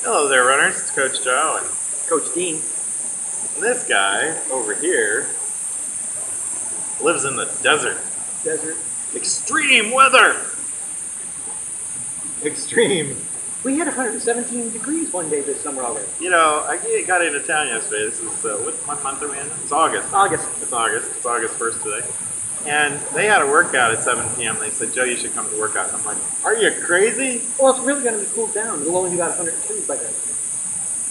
Hello there, runners. It's Coach Joe, and Coach Dean. this guy over here lives in the desert. Desert. Extreme weather! Extreme. We had 117 degrees one day this summer already. You know, I got into town yesterday. This is, what month are we in? It's August. August. It's August. It's August 1st today. And they had a workout at 7 p.m. They said, Joe, you should come to workout. And I'm like, are you crazy? Well, it's really going to be cooled down. It'll only be about 102 by then.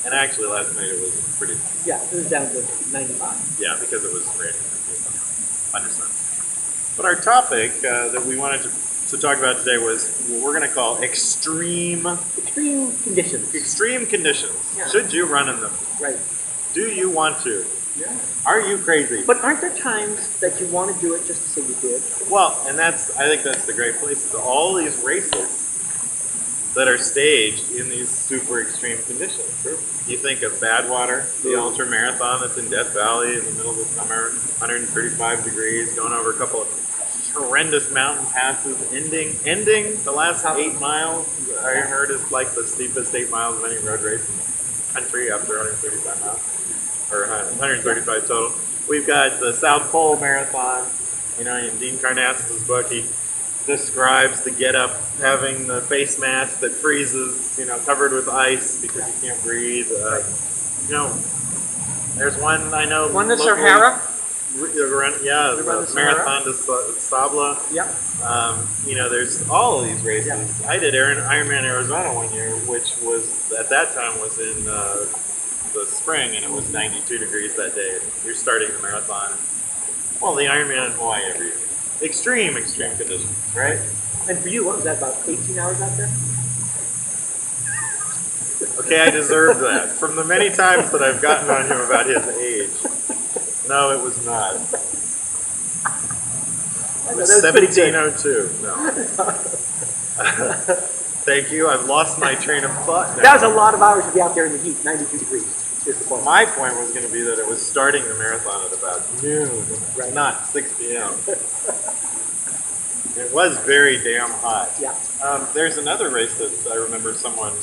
And actually, last night it was pretty. Yeah, it was down to 95. Yeah, because it was raining. Understand. But our topic that we wanted to talk about today was what we're going to call extreme conditions. Extreme conditions. Yeah. Should you run in them? Right. Do you want to? Yeah. Are you crazy? But aren't there times that you want to do it just to say you did? Well, and I think that's the great place. Is all these races that are staged in these super extreme conditions. Sure. You think of Badwater, the ultra marathon that's in Death Valley in the middle of the summer, 135 degrees, going over a couple of horrendous mountain passes, ending the last 8 miles. I heard is like the steepest 8 miles of any road race in the country after 135 miles, or 135 total. We've got the South Pole Marathon. You know, in Dean Karnazes' book, he describes the get-up having the face mask that freezes, you know, covered with ice because you can't breathe. You know, there's one I know. One that's Sahara. Yeah, the Marathon de Sabla. Yeah. You know, there's all of these races. Yeah. I did Ironman Arizona one year, which was at that time was in the spring, and it was 92 degrees that day. You're starting the marathon. Well, the Ironman in Hawaii every year. Extreme conditions, right? And for you, what was that, about 18 hours out there? Okay, I deserve that. From the many times that I've gotten on him about his age. No, it was not. It was 1702. No. Thank you. I've lost my train of thought now. That was a lot of hours to be out there in the heat, 92 degrees. My point was going to be that it was starting the marathon at about noon, right. Not 6 p.m. It was very damn hot. Yeah. There's another race that I remember someone,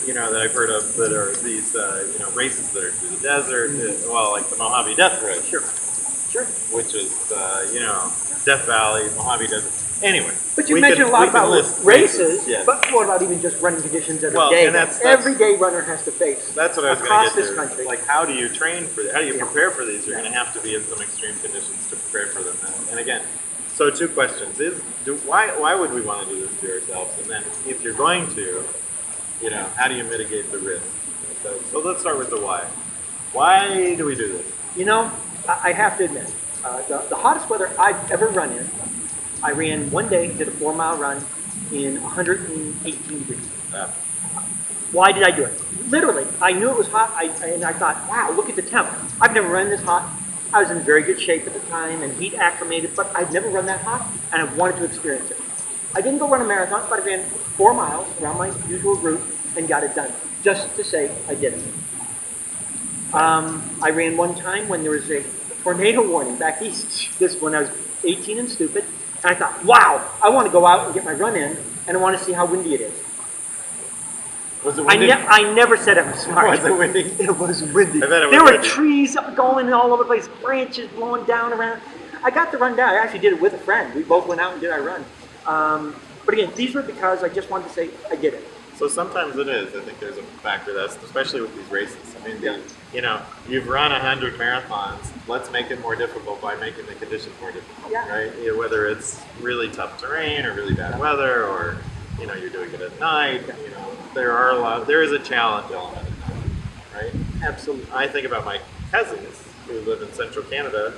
you know, that I've heard of that are these, you know, races that are through the desert. Mm-hmm. Well, like the Mojave Death Race. Sure. Which is, you know, Death Valley, Mojave Desert. Anyway. But you mentioned a lot about races, yes. But what about even just running conditions every day? And that's everyday runner has to face. That's what I was going to get to. Across this country. Like, how do you train for that? How do you prepare for these? You're going to have to be in some extreme conditions to prepare for them. And again, so 2 questions. Why would we want to do this to ourselves? And then if you're going to, you know, how do you mitigate the risk? So let's start with the why. Why do we do this? You know, I have to admit, the hottest weather I've ever run in, I ran one day, did a 4-mile run in 118 degrees. Yeah. Why did I do it? Literally, I knew it was hot, and I thought, wow, look at the temp. I've never run this hot. I was in very good shape at the time and heat acclimated, but I'd never run that hot, and I wanted to experience it. I didn't go run a marathon, but I ran 4 miles around my usual route and got it done, just to say I did it. I ran one time when there was a tornado warning back east. This when I was 18 and stupid. And I thought, wow, I want to go out and get my run in, and I want to see how windy it is. Was it windy? I never said I was smart. Was it windy? It was windy. I bet it was there windy. Were trees going all over the place, branches blowing down around. I got the run down. I actually did it with a friend. We both went out and did our run. But again, these were because I just wanted to say I did it. So sometimes it is. I think there's a factor that's, especially with these races. I mean, you know, you've run 100 marathons. Let's make it more difficult by making the conditions more difficult, right? You know, whether it's really tough terrain or really bad weather, or you know, you're doing it at night. You know, there is a challenge element in that, right? Absolutely. I think about my cousins who live in central Canada,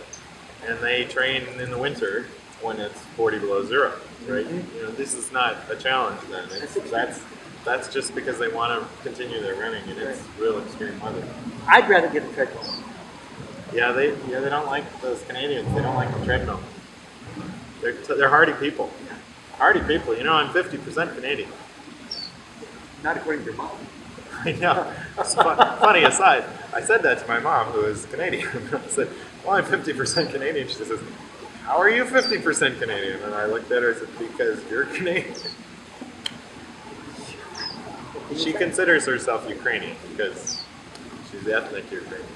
and they train in the winter when it's 40 below zero, right? Mm-hmm. You know, this is not a challenge then. That's just because they want to continue their running, and it's real extreme weather. I'd rather get the treadmill. Yeah, they don't like those Canadians. They don't like the treadmill. They're hardy people. Hardy people. You know, I'm 50% Canadian. Not according to your mom. I know. Funny aside, I said that to my mom, who is Canadian. I said, well, I'm 50% Canadian. She says, how are you 50% Canadian? And I looked at her and said, because you're Canadian. She considers herself Ukrainian because she's ethnic Ukrainian.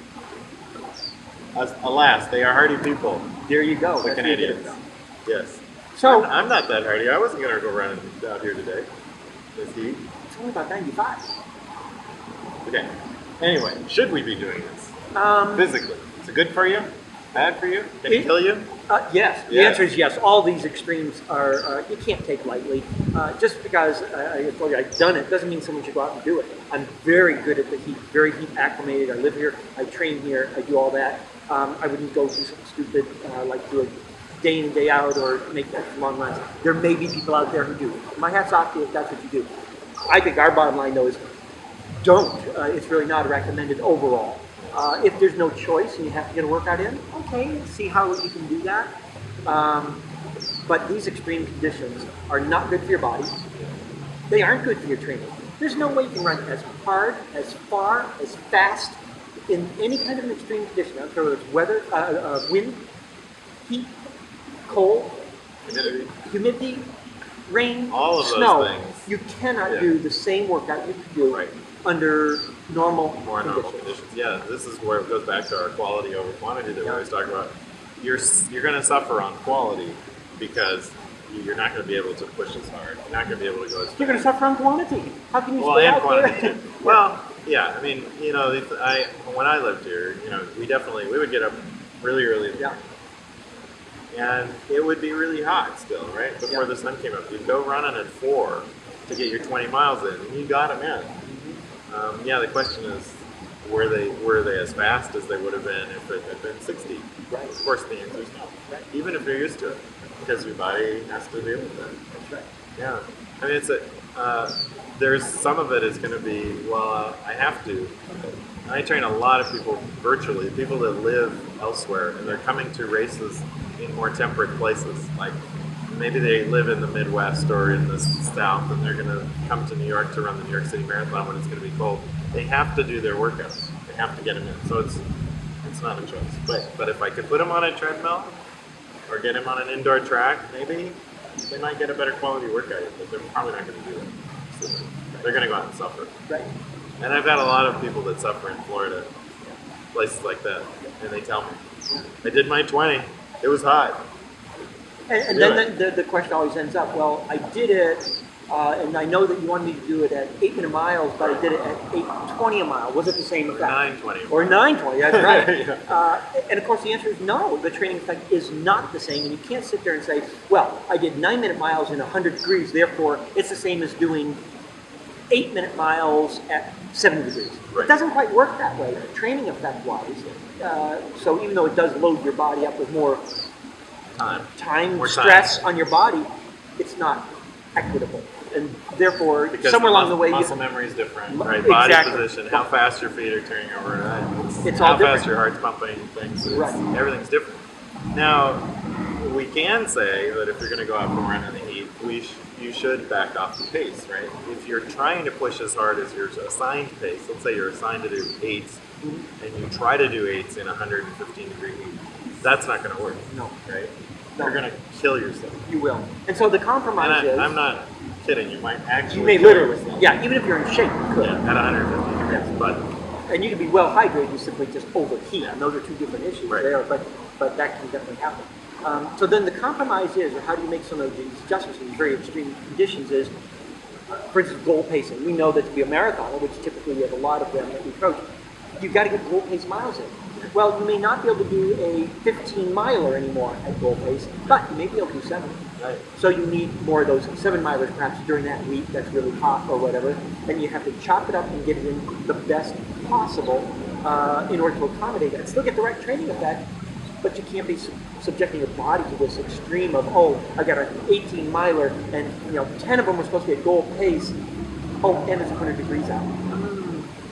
Alas, they are hardy people, There you go. the That's Canadians. good. Yes. So I'm not that hardy. I wasn't going to go running out here today. This heat. it's only about 95. Okay. Anyway, should we be doing this? Um, Physically. Is it good for you? Bad for you? Can it kill you? Yes. The Yes. answer is yes. All these extremes are you can't take lightly. Just because I told you I've done it doesn't mean someone should go out and do it. I'm very good at the heat, very heat acclimated. I live here. I train here. I do all that. I wouldn't go do something stupid like do it day in and day out or make long runs. There may be people out there who do. My hat's off to you if that's what you do. I think our bottom line though is don't. It's really not recommended overall. If there's no choice and you have to get a workout in, okay, see how you can do that. But these extreme conditions are not good for your body. They aren't good for your training. There's no way you can run as hard, as far, as fast in any kind of an extreme condition. I don't care whether it's weather, wind, heat, cold, humidity, rain, All of those snow. things. You cannot Yeah. do the same workout you could do Right. under normal More normal conditions. conditions. Yeah, this is where it goes back to our quality over quantity that we always talk about. You're going to suffer on quality because you're not going to be able to push as hard. You're not going to be able to go as fast. You're going to suffer on quantity. How can you Well, stay and out quantity there? too. Well, yeah. I mean, you know, when I lived here, you know, we would get up really early. In the Yeah. morning. And it would be really hot still, right? Before Yeah. the sun came up. You'd go running at 4 to get your 20 miles in, and you got them in. Yeah, the question is, were they as fast as they would have been if it had been 60? Right. Of course, the answer is no. Right. Even if you're used to it, because your body has to deal with that. That's right. Yeah, I mean, there's some of it is going to be, well, I have to. I train a lot of people virtually, people that live elsewhere, and they're coming to races in more temperate places. Like maybe they live in the Midwest or in the South, and they're going to come to New York to run the New York City Marathon when it's going to be cold. They have to do their workouts. They have to get them in. So it's not a choice. But if I could put them on a treadmill or get them on an indoor track, maybe they might get a better quality workout, but they're probably not going to do it. So they're going to go out and suffer. Right. And I've had a lot of people that suffer in Florida, places like that, and they tell me, I did my 20, it was hot. And then the question always ends up, well, I did it, and I know that you wanted me to do it at 8-minute miles, but I did it at 8:20 a mile. Was it the same effect? 9:20. Or 9:20, that's right. Yeah. And of course the answer is no, the training effect is not the same, and you can't sit there and say, well, I did 9-minute miles in 100 degrees, therefore it's the same as doing 8-minute miles at 70 degrees. Right. It doesn't quite work that way, training effect-wise. So even though it does load your body up with more time More stress time. on your body, it's not equitable. And therefore, Because somewhere along the way, muscle memory is different, right? Exactly. Body position, how fast your feet are turning over, It's how all fast different. your heart's pumping, things. Right. Everything's different. Now, we can say that if you're going to go out for a run in the heat, you should back off the pace, right? If you're trying to push as hard as your assigned pace, let's say you're assigned to do 8s, and you try to do 8s in 115 degree heat, that's not going to work. No. Right? No. You're going to kill yourself. you will. And so the compromise And is, I'm not kidding. You might actually you may kill literally, yourself. yeah, even if you're in shape, you could. Yeah, at 150 degrees. Yeah. But And you can be well hydrated, you simply just overheat. Yeah. And those are two different issues Right. there, but that can definitely happen. So then the compromise is, or how do you make some of these adjustments in these very extreme conditions is, for instance, goal pacing. We know that to be a marathoner, which typically we have a lot of them that we coach, you've got to get goal pace miles in. Well, you may not be able to do a 15-miler anymore at goal pace, but you may be able to do 7. right. So you need more of those 7-milers perhaps during that week that's really hot or whatever, and you have to chop it up and get it in the best possible in order to accommodate that. Still get the right training effect, but you can't be subjecting your body to this extreme of, oh, I got an 18-miler and 10 of them were supposed to be at goal pace, oh, and it's 100 degrees out.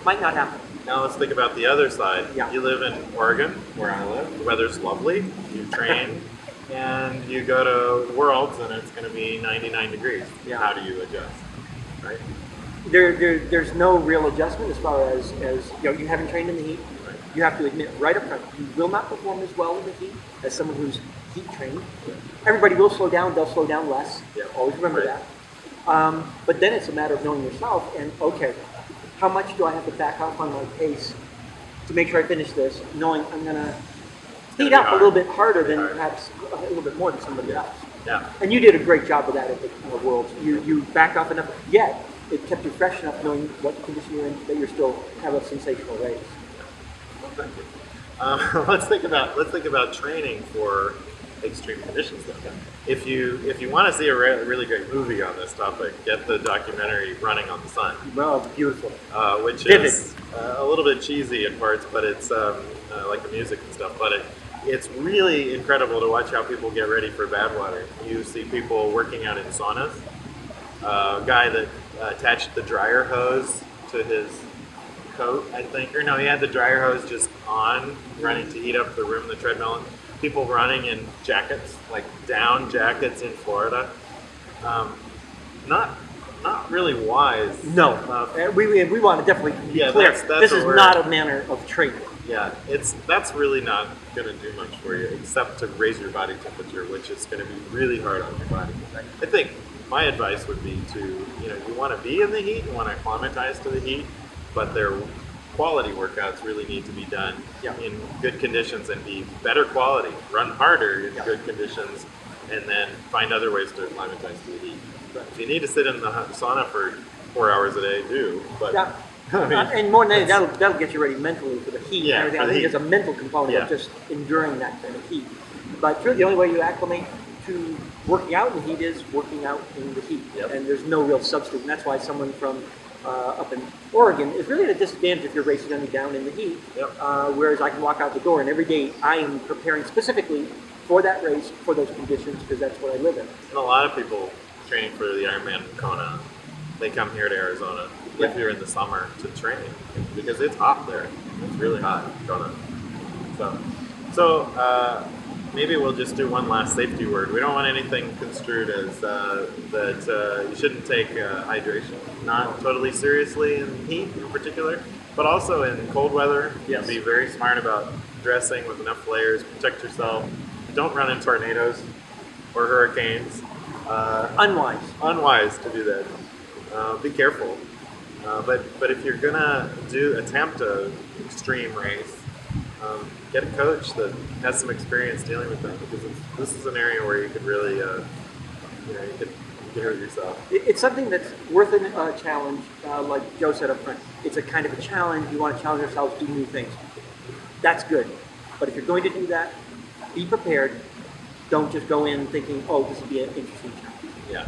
Might not happen. Now let's think about the other side. Yeah. You live in Oregon, where I live. The weather's lovely. You train, and you go to Worlds, and it's going to be 99 degrees. Yeah. How do you adjust? Right? There's no real adjustment as far as you haven't trained in the heat. Right. You have to admit right up front, you will not perform as well in the heat as someone who's heat trained. Everybody will slow down, they'll slow down less. Yeah. Always remember Right. that. But then it's a matter of knowing yourself and, okay, how much do I have to back off on my pace to make sure I finish this, knowing I'm going to heat up a little bit harder than perhaps a little bit more than somebody else. Yeah. And you did a great job of that at the Worlds. You backed off enough, yet it kept you fresh enough knowing what condition you're in that you still have a sensational race. Well, thank you. Let's think about training for extreme conditions though. If you want to see a really great movie on this topic, get the documentary Running on the Sun. Well, beautiful. Which Vivid. is a little bit cheesy in parts, but it's like the music and stuff. But it's really incredible to watch how people get ready for bad water. You see people working out in saunas. A guy that attached the dryer hose to his coat, I think, or no, he had the dryer hose just on, running to heat up the room, the treadmill. People running in jackets, like down jackets in Florida. Not really wise. No, we want to definitely be clear. That's this is not a manner of training. Yeah, that's really not going to do much for you, except to raise your body temperature, which is going to be really hard on your body. I think my advice would be to, you want to be in the heat, you want to acclimatize to the heat, but their quality workouts really need to be done in good conditions and be better quality. Run harder in good conditions, and then find other ways to acclimatize to the heat. If you need to sit in the sauna for 4 hours a day, do. But and more than that, that'll get you ready mentally for the heat. Yeah, and everything. for I the think heat. there's a mental component of just enduring that kind of heat. But really, the only way you acclimate to working out in the heat is working out in the heat. Yep. And there's no real substitute. And that's why someone from up in Oregon is really at a disadvantage if you're racing only down in the heat. Yep. Whereas I can walk out the door and every day I am preparing specifically for that race, for those conditions, because that's what I live in. And a lot of people training for the Ironman Kona, they come here to Arizona if you're in the summer to train because it's hot there. It's really hot in Kona. So maybe we'll just do one last safety word. We don't want anything construed as that you shouldn't take hydration not totally seriously in heat in particular, but also in cold weather. Yes. Be very smart about dressing with enough layers. Protect yourself. Don't run in tornadoes or hurricanes. Unwise to do that. Be careful. But if you're gonna attempt a extreme race, get a coach that has some experience dealing with that, because this is an area where you could really, you could hurt yourself. It's something that's worth a challenge, like Joe said up front. It's a kind of a challenge. You want to challenge yourself, do new things. That's good. But if you're going to do that, be prepared. Don't just go in thinking, oh, this will be an interesting challenge. Yeah.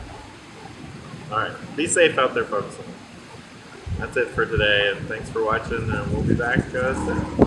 All right. Be safe out there, folks. That's it for today, and thanks for watching, and we'll be back soon.